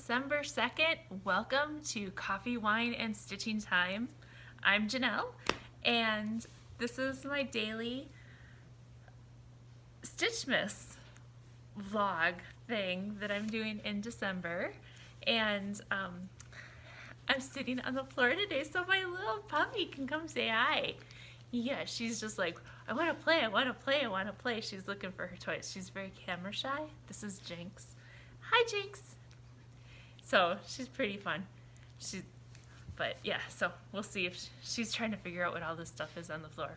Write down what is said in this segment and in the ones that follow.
December 2nd. Welcome to Coffee, Wine, and Stitching Time. I'm Janelle, and this is my daily StitchMas vlog thing that I'm doing in December. And I'm sitting on the floor today so my little puppy can come say hi. Yeah, she's just like, I want to play, I want to play, I want to play. She's looking for her toys. She's very camera shy. This is Jinx. Hi, Jinx. So she's pretty fun. But yeah, so we'll see if she's trying to figure out what all this stuff is on the floor.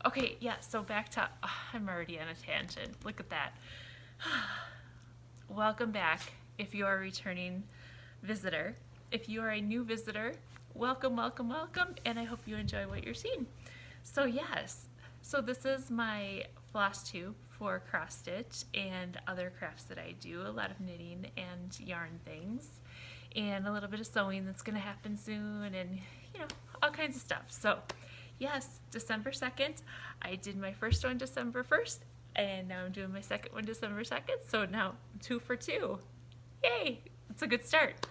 Okay, yeah, so back to, I'm already on a tangent. Look at that. Welcome back if you are a returning visitor. If you are a new visitor, welcome, welcome, welcome, and I hope you enjoy what you're seeing. So yes, so this is my FlossTube for cross stitch and other crafts that I do, a lot of knitting and yarn things, and a little bit of sewing that's going to happen soon, and you know, all kinds of stuff. So yes, December 2nd, I did my first one December 1st, and now I'm doing my second one December 2nd, so now 2 for 2. Yay, it's a good start.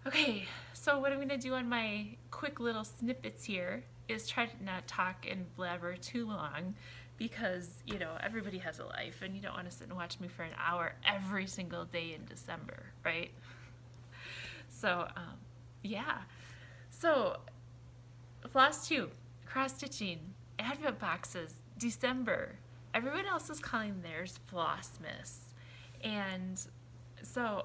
Okay, so what I'm going to do on my quick little snippets here is try to not talk and blabber too long, because, you know, everybody has a life and you don't want to sit and watch me for an hour every single day in December, right? So, yeah. So, FlossTube, cross-stitching, advent boxes, December. Everyone else is calling theirs FlossMas. And so,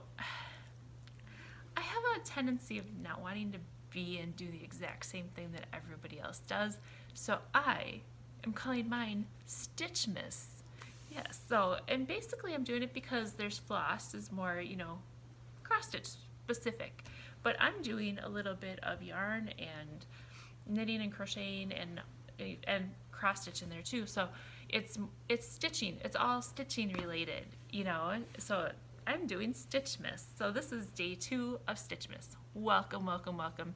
I have a tendency of not wanting to be and do the exact same thing that everybody else does. So I am calling mine StitchMas. Yes, so, and basically I'm doing it because there's floss is more, you know, cross stitch specific. But I'm doing a little bit of yarn and knitting and crocheting and cross stitch in there too. So it's stitching. It's all stitching related, you know. So I'm doing StitchMas. So this is day 2 of StitchMas. Welcome, welcome, welcome.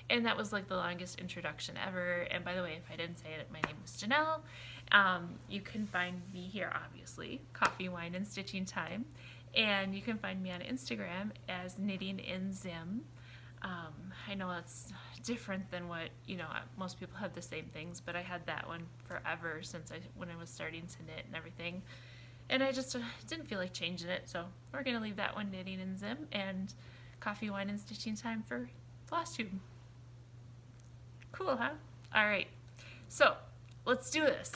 And that was like the longest introduction ever. And by the way, if I didn't say it, my name is Janelle. You can find me here, obviously, Coffee, Wine, and Stitching Time. And you can find me on Instagram as Knitting in Zim. I know that's different than what, you know, most people have the same things, but I had that one forever since when I was starting to knit and everything. And I just didn't feel like changing it, so we're going to leave that one, Knitting in Zim, and Coffee, Wine, and Stitching Time for FlossTube. Cool, huh? All right, so let's do this.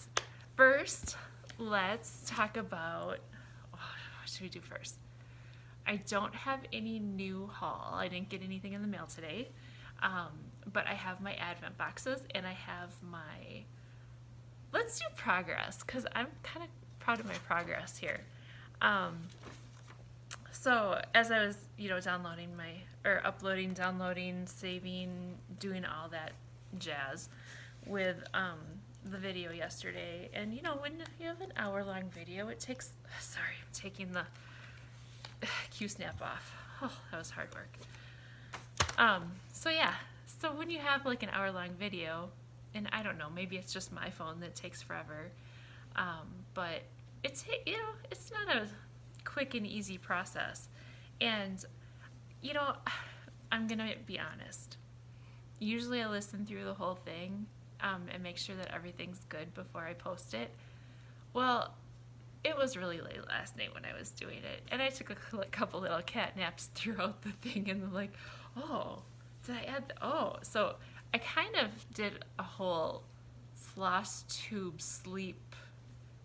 First, let's talk about, what should we do first? I don't have any new haul. I didn't get anything in the mail today, but I have my advent boxes, and I have my, let's do progress, because I'm kind of proud of my progress here. So as I was, you know, uploading, downloading, saving, doing all that jazz with the video yesterday, and you know, when you have an hour-long video, it takes, sorry, I'm taking the Q-snap off. Oh, that was hard work. So yeah, so when you have like an hour-long video, and I don't know, maybe it's just my phone that takes forever, but it's, you know, it's not a quick and easy process. And, you know, I'm gonna be honest. Usually I listen through the whole thing and make sure that everything's good before I post it. Well, it was really late last night when I was doing it, and I took a couple little cat naps throughout the thing, and I'm like, oh, did I add so I kind of did a whole FlossTube sleep,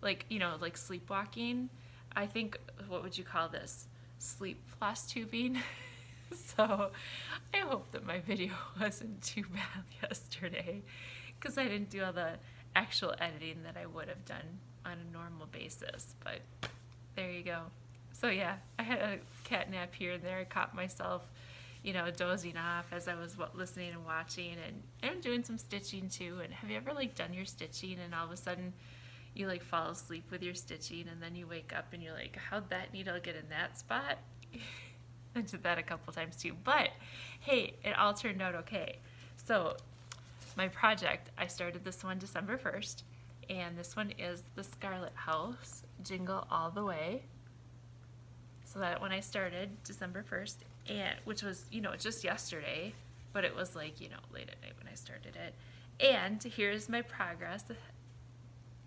like, you know, like sleepwalking. I think, what would you call this? Sleep floss tubing. So I hope that my video wasn't too bad yesterday, because I didn't do all the actual editing that I would have done on a normal basis, but there you go. So yeah, I had a cat nap here and there. I caught myself, you know, dozing off as I was listening and watching, and I'm doing some stitching too. And have you ever like done your stitching and all of a sudden you like fall asleep with your stitching, and then you wake up and you're like, how'd that needle get in that spot? I did that a couple times too, but hey, it all turned out okay. So my project, I started this one December 1st, and this one is the Scarlet House Jingle All the Way. So that when I started December 1st, and which was, you know, just yesterday, but it was like, you know, late at night when I started it. And here's my progress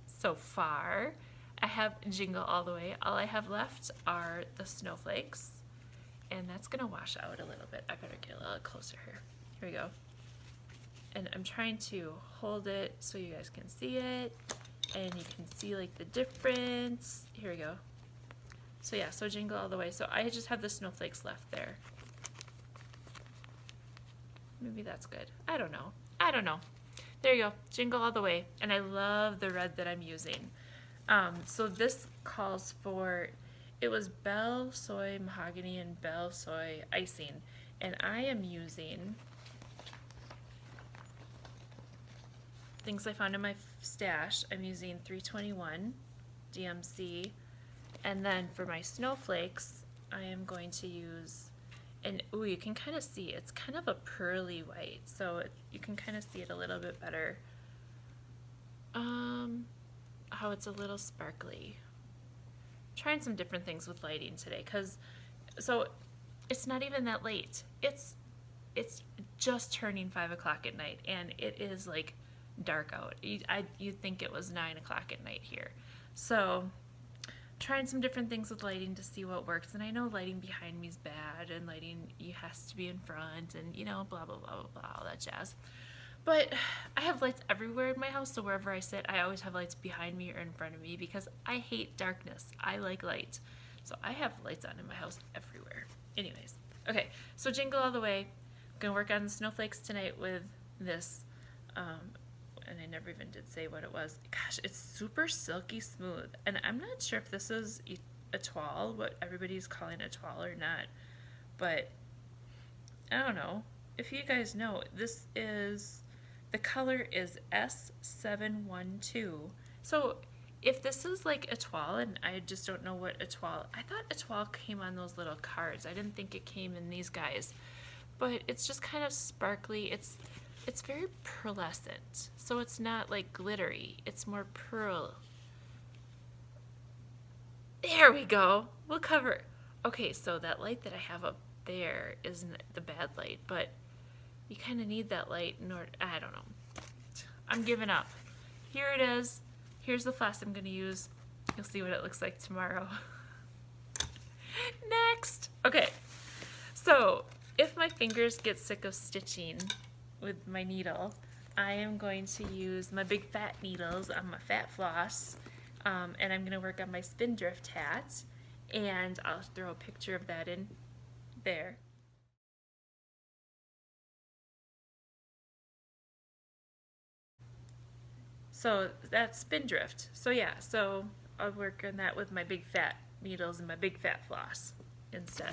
so far. I have Jingle All the Way. All I have left are the snowflakes, and that's gonna wash out a little bit. I better get a little closer here. Here we go. And I'm trying to hold it so you guys can see it, and you can see like the difference. Here we go. So yeah, so Jingle All the Way. So I just have the snowflakes left there. Maybe that's good. I don't know. I don't know. There you go. Jingle All the Way. And I love the red that I'm using. So this calls for, it was Bell Soy Mahogany and Bell Soy Icing. And I am using things I found in my stash. I'm using 321 DMC. And then for my snowflakes, I am going to use, and ooh, you can kind of see, it's kind of a pearly white. So you can kind of see it a little bit better. How it's a little sparkly. I'm trying some different things with lighting today, so it's not even that late. It's just turning 5 o'clock at night, and it is like dark out. You'd think it was 9 o'clock at night here. So trying some different things with lighting to see what works. And I know lighting behind me is bad, and lighting has to be in front, and you know, blah blah blah blah blah, all that jazz. But I have lights everywhere in my house, so wherever I sit, I always have lights behind me or in front of me because I hate darkness. I like light. So I have lights on in my house everywhere. Anyways, okay, so Jingle All the Way. I'm gonna work on the snowflakes tonight with this, and I never even did say what it was. Gosh, it's super silky smooth, and I'm not sure if this is a toile, what everybody's calling a toile or not, but I don't know. If you guys know, this is, the color is S712. So if this is like a toile, and I just don't know what a toile, I thought a toile came on those little cards. I didn't think it came in these guys, but it's just kind of sparkly. It's very pearlescent, so it's not like glittery. It's more pearl. There we go. We'll cover. Okay, so that light that I have up there isn't the bad light, but you kind of need that light in order, I don't know. I'm giving up. Here it is. Here's the floss I'm going to use. You'll see what it looks like tomorrow. Next. Okay, so if my fingers get sick of stitching with my needle, I am going to use my big fat needles on my fat floss, and I'm going to work on my Spindrift hat, and I'll throw a picture of that in there. So that's Spindrift. So yeah, so I'll work on that with my big fat needles and my big fat floss instead.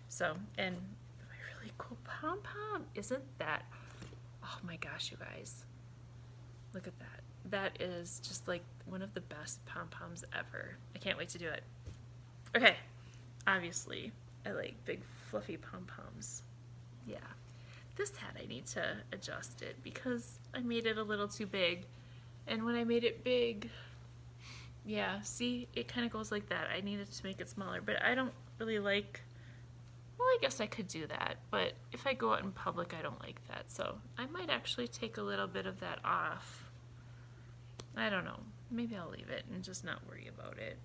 So, and my really cool pom-pom, isn't that, oh my gosh, you guys, look at that. That is just like one of the best pom-poms ever. I can't wait to do it. Okay, obviously I like big fluffy pom-poms. Yeah, this hat I need to adjust it because I made it a little too big. And when I made it big, yeah, see, it kind of goes like that. I needed to make it smaller, but I don't really like, well, I guess I could do that, but if I go out in public, I don't like that. So I might actually take a little bit of that off. I don't know. Maybe I'll leave it and just not worry about it.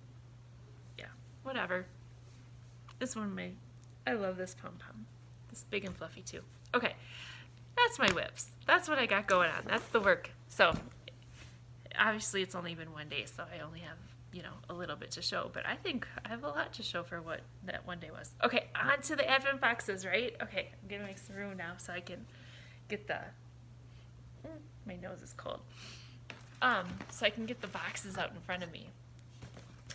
Yeah, whatever. This one, I love this pom-pom. This big and fluffy too. Okay, that's my whips. That's what I got going on. That's the work. So obviously it's only been one day, so I only have, you know, a little bit to show, but I think I have a lot to show for what that one day was. Okay, on to the advent boxes, right? Okay, I'm gonna make some room now so I can get the, my nose is cold. So I can get the boxes out in front of me.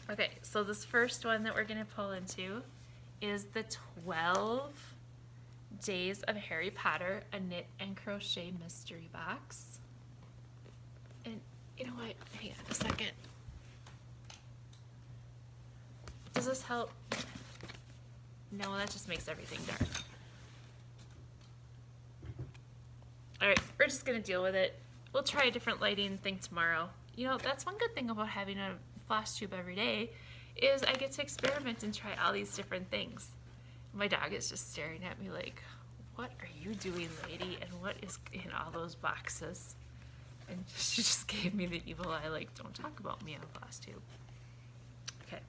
Okay, so this first one that we're gonna pull into is the 12 Days of Harry Potter, a knit and crochet mystery box. And you know what? Hang on a second. Does this help? No, that just makes everything dark. Alright, we're just gonna deal with it. We'll try a different lighting thing tomorrow. You know, that's one good thing about having a FlossTube every day is I get to experiment and try all these different things. My dog is just staring at me like, what are you doing, lady? And what is in all those boxes? And she just gave me the evil eye, like, don't talk about me on FlossTube. Okay.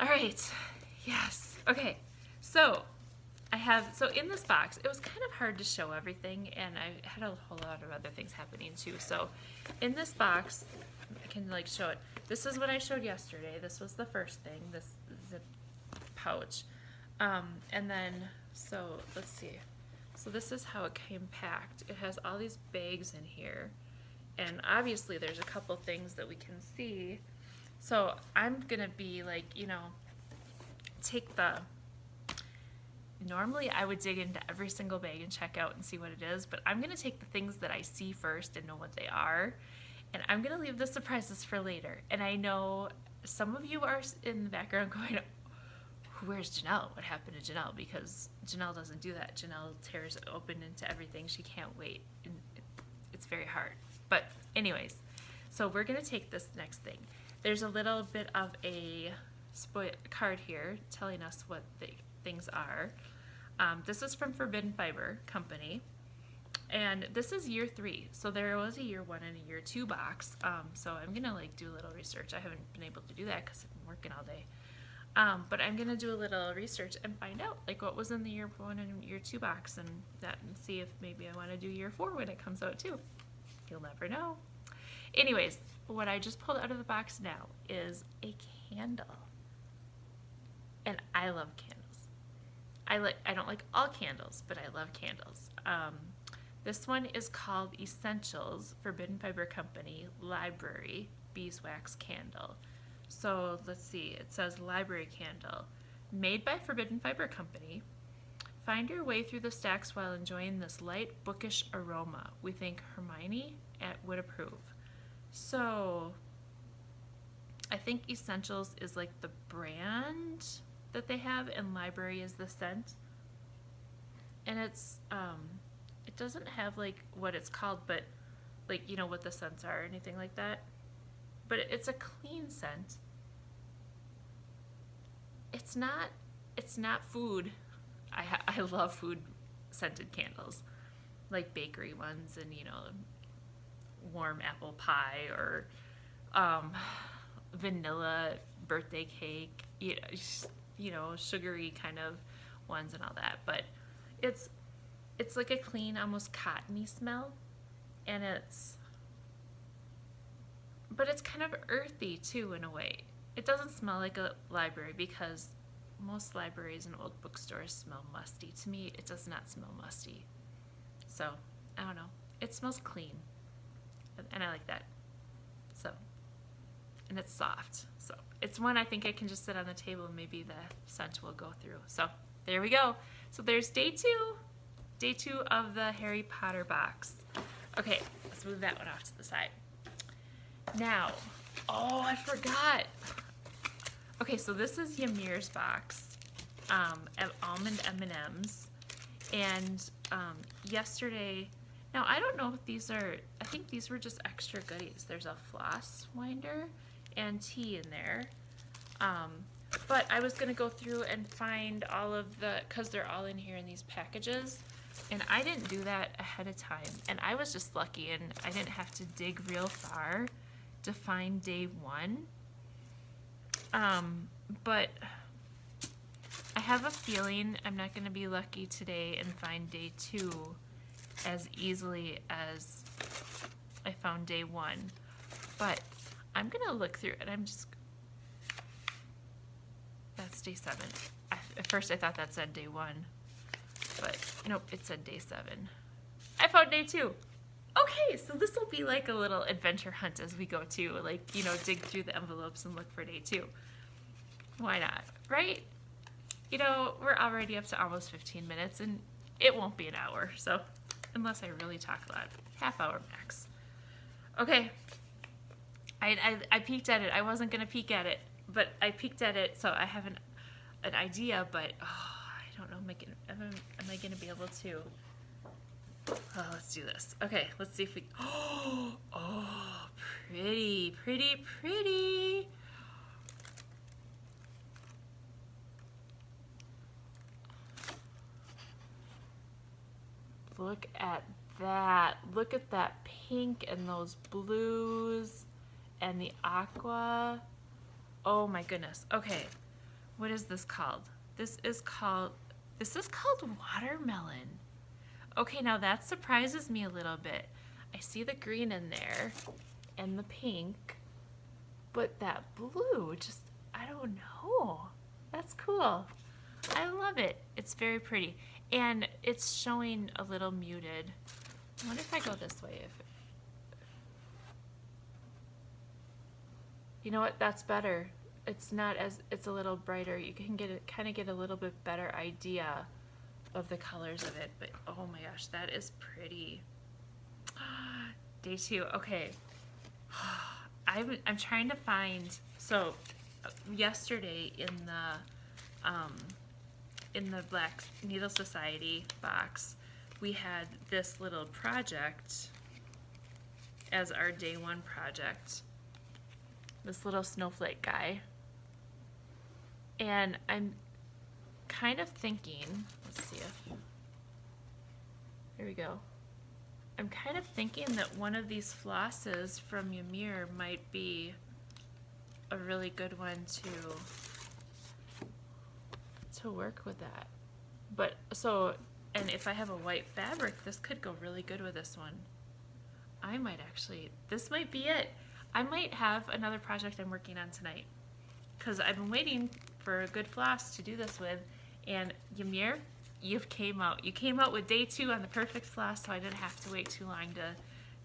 All right. Yes. Okay. So so in this box, it was kind of hard to show everything, and I had a whole lot of other things happening too. So in this box, I can like show it. This is what I showed yesterday. This was the first thing, this zip pouch. And then, so let's see. So this is how it came packed. It has all these bags in here, and obviously there's a couple things that we can see. So I'm gonna be like, you know, normally I would dig into every single bag and check out and see what it is, but I'm gonna take the things that I see first and know what they are, and I'm gonna leave the surprises for later. And I know some of you are in the background going, where's Janelle? What happened to Janelle? Because Janelle doesn't do that. Janelle tears open into everything. She can't wait. And it's very hard. But anyways, so we're gonna take this next thing. There's a little bit of a card here telling us what the things are. This is from Forbidden Fiber Company, and this is year 3. So there was a year 1 and a year 2 box. So I'm gonna like do a little research. I haven't been able to do that because I've been working all day. But I'm gonna do a little research and find out like what was in the year 1 and year 2 box, and see if maybe I want to do year 4 when it comes out too. You'll never know. Anyways, what I just pulled out of the box now is a candle. And I love candles. I don't like all candles, but I love candles. This one is called Essentials Forbidden Fiber Company Library Beeswax Candle. So let's see, it says library candle. Made by Forbidden Fiber Company. Find your way through the stacks while enjoying this light, bookish aroma. We think Hermione would approve. So I think Essentials is like the brand that they have, and library is the scent. And it's it doesn't have like what it's called, but like, you know, what the scents are or anything like that. But it's a clean scent. It's not food. I love food scented candles, like bakery ones, and you know, warm apple pie or vanilla birthday cake, you know, sugary kind of ones and all that. But it's like a clean, almost cottony smell, and but it's kind of earthy too in a way. It doesn't smell like a library, because most libraries and old bookstores smell musty. To me, it does not smell musty. So, I don't know. It smells clean, and I like that. So, and it's soft. So, it's one I think I can just sit on the table and maybe the scent will go through. So, there we go. So, there's day 2. Day 2 of the Harry Potter box. Okay, let's move that one off to the side. Now, oh, I forgot. Okay, so this is Ymir's box, almond M&Ms, and yesterday, now I don't know if these are, I think these were just extra goodies. There's a floss winder and tea in there, but I was going to go through and find all of the, because they're all in here in these packages, and I didn't do that ahead of time, and I was just lucky, and I didn't have to dig real far to find day 1. But I have a feeling I'm not going to be lucky today and find day 2 as easily as I found day 1. But I'm going to look through it. That's day 7. At first I thought that said day 1, but nope, it said day 7. I found day 2. Okay, so this will be like a little adventure hunt as we go too, like, you know, dig through the envelopes and look for day 2. Why not, right? You know, we're already up to almost 15 minutes, and it won't be an hour, so unless I really talk a lot, half hour max. Okay, I peeked at it. I wasn't gonna peek at it, but I peeked at it, so I have an idea, but I don't know, am I gonna be able to? Oh, let's do this. Okay, let's see if we, oh, pretty, pretty, pretty. look at that. Look at that pink and those blues and the aqua. Oh my goodness. Okay. What is this called? This is called watermelon. Okay, now that surprises me a little bit. I see the green in there and the pink, but that blue, just, I don't know. That's cool. I love it. It's very pretty. And it's showing a little muted. I wonder if I go this way. You know what? That's better. It's not as, it's a little brighter. You can kind of get a little bit better idea of the colors of it. But oh my gosh, that is pretty. Day 2. Okay. I'm trying to find, so yesterday in the Black Needle Society box, we had this little project as our day 1 project, this little snowflake guy. And I'm kind of thinking, let's see if, here we go. I'm kind of thinking that one of these flosses from Ymir might be a really good one to work with that. But so, and if I have a white fabric, this could go really good with this one. I might actually, this might be it. I might have another project I'm working on tonight, because I've been waiting for a good floss to do this with, and Ymir, you came out with day 2 on the perfect floss, so I didn't have to wait too long to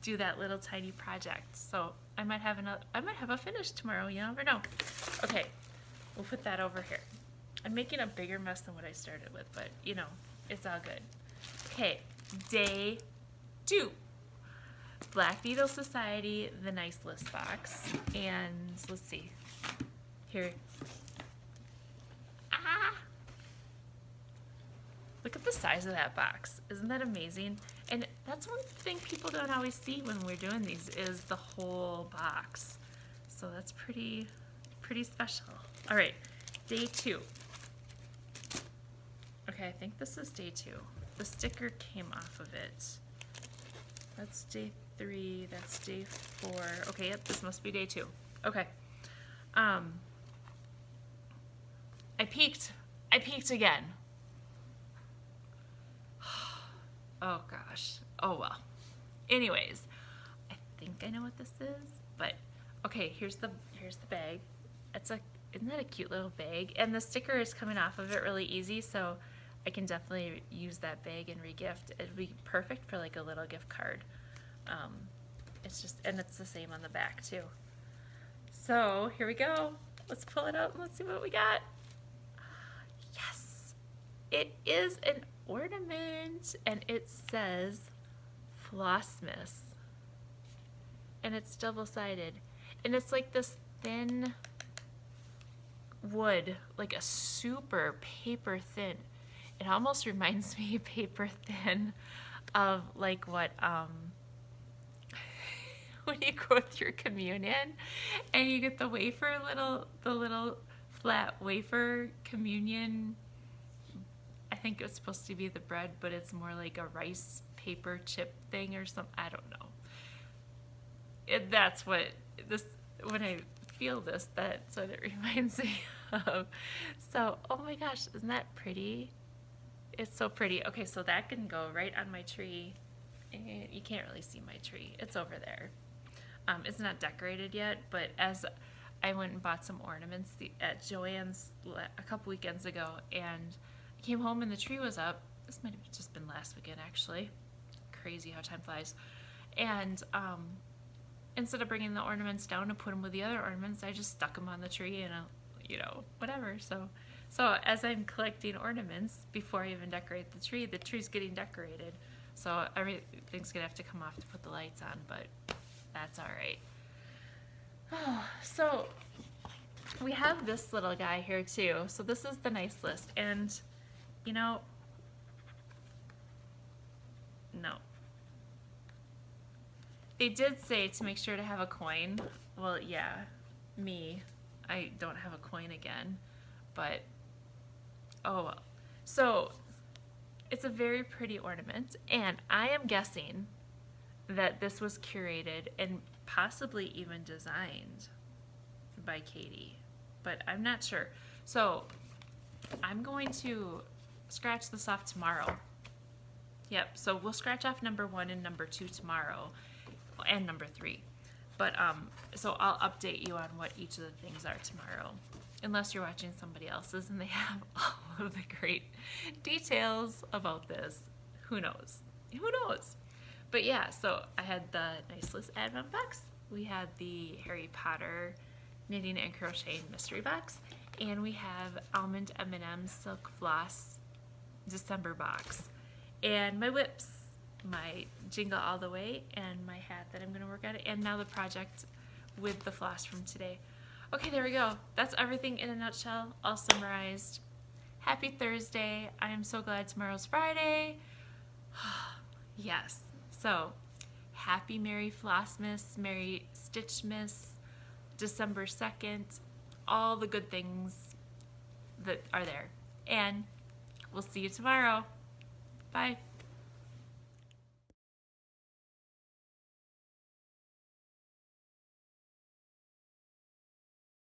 do that little tiny project. So I might have a finish tomorrow, you never know. Okay, we'll put that over here. I'm making a bigger mess than what I started with, but you know, it's all good. Okay, day 2. Black Needle Society, the nice list box. And let's see. Here. Look at the size of that box. Isn't that amazing? And that's one thing people don't always see when we're doing these is the whole box. So that's pretty special. All right, day 2. Okay, I think this is day 2. The sticker came off of it. That's day 3, that's day 4. Okay, yep, this must be day 2. Okay. I peeked again. Oh gosh. Oh well. Anyways, I think I know what this is, but okay, here's the bag. Isn't that a cute little bag? And the sticker is coming off of it really easy, so I can definitely use that bag and regift. It'd be perfect for like a little gift card. And it's the same on the back too. So here we go. Let's pull it out and let's see what we got. Yes, it is an ornament, and it says FlossTube, and it's double-sided, and it's like this thin wood, like a super paper thin. It almost reminds me paper thin of like what when you go through communion and you get the wafer, the little flat wafer communion. I think it's supposed to be the bread, but it's more like a rice paper chip thing or something. I don't know. That's what this, when I feel this, that's what it reminds me of. So, oh my gosh, isn't that pretty? It's so pretty. Okay, so that can go right on my tree. And you can't really see my tree. It's over there. It's not decorated yet, but as I went and bought some ornaments at Joann's a couple weekends ago, and I came home and the tree was up. This might have just been last weekend, actually. Crazy how time flies. And instead of bringing the ornaments down and put them with the other ornaments, I just stuck them on the tree and, you know, whatever. So as I'm collecting ornaments, before I even decorate the tree's getting decorated. So everything's gonna have to come off to put the lights on, but that's all right. Oh, so we have this little guy here too. So this is the nice list, and you know, no. They did say to make sure to have a coin. Well, yeah, I don't have a coin again, but oh well. So it's a very pretty ornament, and I am guessing that this was curated and possibly even designed by Katie, but I'm not sure. So I'm going to scratch this off tomorrow. Yep, so we'll scratch off number 1 and number 2 tomorrow, and number 3. But so I'll update you on what each of the things are tomorrow, unless you're watching somebody else's and they have all of the great details about this. Who knows? Who knows? But yeah, so I had the Niceless Advent box. We had the Harry Potter knitting and crocheting mystery box, and we have Almond M&M Silk Floss December box, and my whips, my Jingle All the Way, and my hat that I'm going to work on, and now the project with the floss from today. Okay, there we go. That's everything in a nutshell, all summarized. Happy Thursday. I am so glad tomorrow's Friday. Yes. So, happy Merry Flossmas, Merry StitchMas, December 2nd, all the good things that are there. And we'll see you tomorrow. Bye.